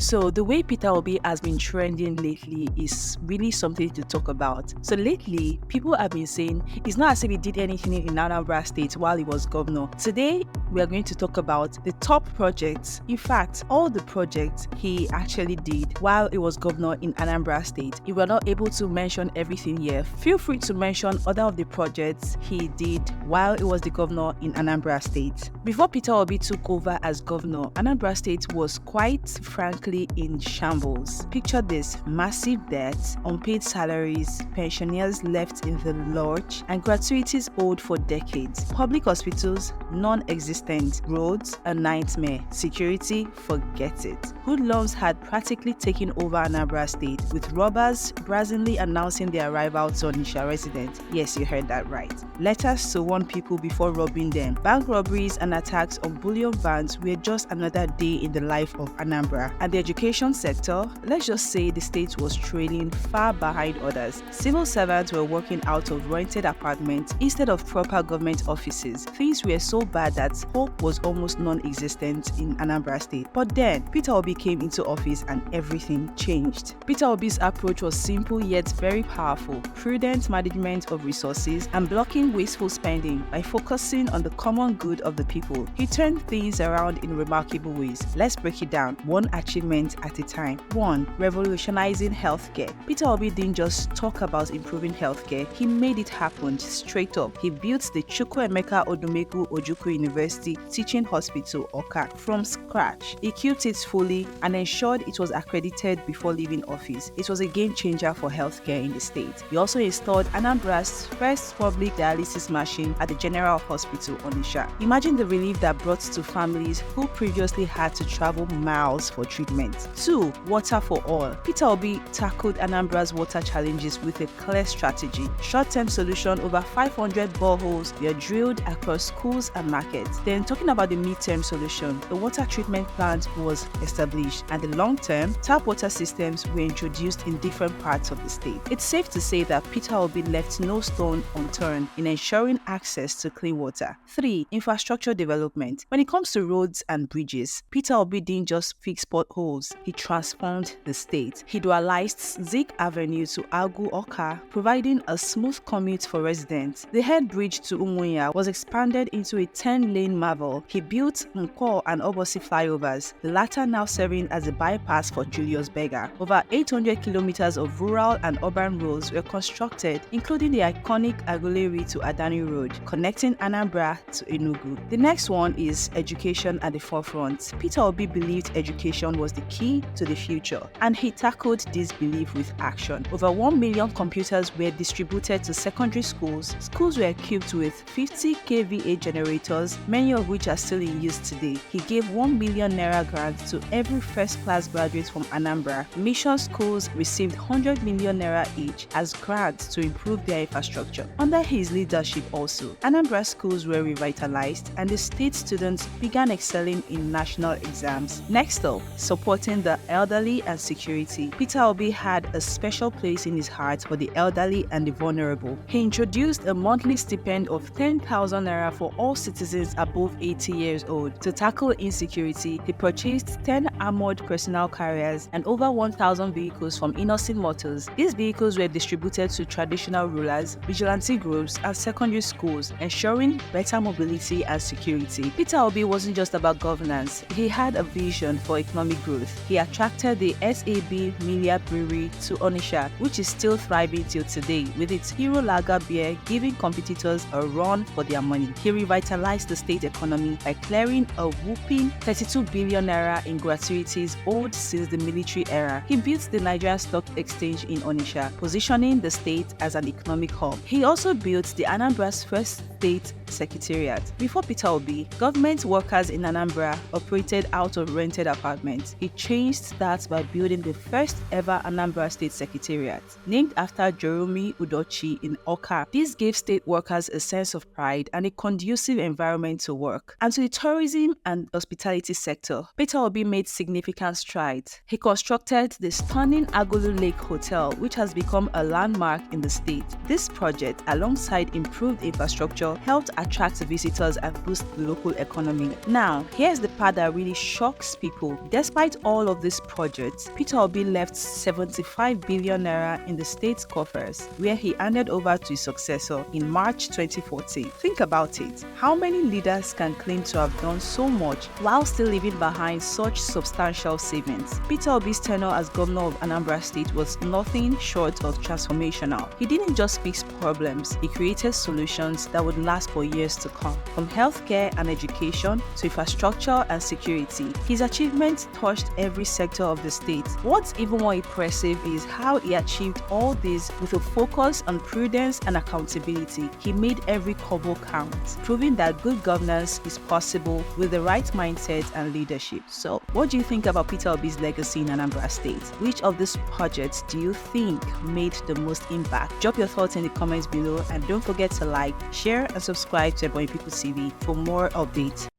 So the way Peter Obi has been trending lately is really something to talk about. So lately, people have been saying it's not as if he did anything in Anambra State while he was governor. Today, we are going to talk about the top projects. In fact, all the projects he actually did while he was governor in Anambra State. If we are not able to mention everything here, feel free to mention other of the projects he did while he was the governor in Anambra State. Before Peter Obi took over as governor, Anambra State was quite frankly in shambles. Picture this: massive debt, unpaid salaries, pensioners left in the lurch, and gratuities owed for decades. Public hospitals, non-existent. Roads, a nightmare. Security, forget it. Hoodlums had practically taken over Anambra State, with robbers brazenly announcing their arrival to Onitsha residents. Yes, you heard that right. Letters to warn people before robbing them. Bank robberies and attacks on bullion vans were just another day in the life of Anambra. And the education sector, let's just say the state was trailing far behind others. Civil servants were working out of rented apartments instead of proper government offices. Things were so bad that hope was almost non-existent in Anambra State. But then, Peter Obi came into office and everything changed. Peter Obi's approach was simple yet very powerful: prudent management of resources and blocking wasteful spending by focusing on the common good of the people. He turned things around in remarkable ways. Let's break it down, one achievement at a time. 1. Revolutionizing healthcare. Peter Obi didn't just talk about improving healthcare, he made it happen straight up. He built the Chukwuemeka Odumegwu Ojukwu University Teaching Hospital, Oka, from scratch. He equipped it fully and ensured it was accredited before leaving office. It was a game changer for healthcare in the state. He also installed Anambra's first public dialysis machine at the General Hospital, Onitsha. Imagine the relief that brought to families who previously had to travel miles for treatment. 2. Water for all. Peter Obi tackled Anambra's water challenges with a clear strategy. Short-term solution: over 500 boreholes were drilled across schools and markets. Then, talking about the mid-term solution, the water treatment plant was established, and the long-term tap water systems were introduced in different parts of the state. It's safe to say that Peter Obi left no stone unturned in ensuring access to clean water. 3. Infrastructure development. When it comes to roads and bridges, Peter Obi didn't just fix potholes, he transformed the state. He dualized Zik Avenue to Agu Oka, providing a smooth commute for residents. The head bridge to Umuya was expanded into a 10-lane marvel. He built Nkwo and Obosi flyovers, the latter now serving as a bypass for Julius Berger. Over 800 kilometers of rural and urban roads were constructed, including the iconic Aguleri to Adani Road, connecting Anambra to Enugu. The next one is education at the forefront. Peter Obi believed education was the key to the future, and he tackled this belief with action. Over 1 million computers were distributed to secondary schools. Schools were equipped with 50 kVA generators, many of which are still in use today. He gave 1 million naira grants to every first-class graduate from Anambra. Mission schools received 100 million naira each as grants to improve their infrastructure. Under his leadership also, Anambra schools were revitalized and the state students began excelling in national exams. Next up, supporting the elderly and security. Peter Obi had a special place in his heart for the elderly and the vulnerable. He introduced a monthly stipend of 10,000 naira for all citizens above 80 years old. To tackle insecurity, he purchased 10 armored personnel carriers and over 1,000 vehicles from Innocent Motors. These vehicles were distributed to traditional rulers, vigilante groups, and secondary schools, ensuring better mobility and security. Peter Obi wasn't just about governance, he had a vision for economic growth. He attracted the SAB Milia Brewery to Onitsha, which is still thriving till today, with its Hero Lager beer giving competitors a run for their money. He revitalized the state economy by clearing a whopping 32 billion naira in gratuities owed since the military era. He built the Nigerian Stock Exchange in Onitsha, positioning the state as an economic hub. He also built the Anambra's first state secretariat. Before Peter Obi, government workers in Anambra operated out of rented apartments. He changed that by building the first ever Anambra State Secretariat, named after Jerome Udochi in Oka. This gave state workers a sense of pride and a conducive environment to work. And to the tourism and hospitality sector, Peter Obi made significant strides. He constructed the stunning Agulu Lake Hotel, which has become a landmark in the state. This project, alongside improved infrastructure, helped attract visitors and boost the local economy. Now, here's the part that really shocks people. Despite Despite all of these projects, Peter Obi left 75 billion naira in the state's coffers, where he handed over to his successor in March 2014. Think about it. How many leaders can claim to have done so much while still leaving behind such substantial savings? Peter Obi's tenure as governor of Anambra State was nothing short of transformational. He didn't just fix problems, he created solutions that would last for years to come. From healthcare and education to infrastructure and security, his achievements touched every sector of the state. What's even more impressive is how he achieved all this with a focus on prudence and accountability. He made every kobo count, proving that good governance is possible with the right mindset and leadership. So, what do you think about Peter Obi's legacy in Anambra State? Which of these projects do you think made the most impact? Drop your thoughts in the comments below, and don't forget to like, share, and subscribe to Ebonyi People TV for more updates.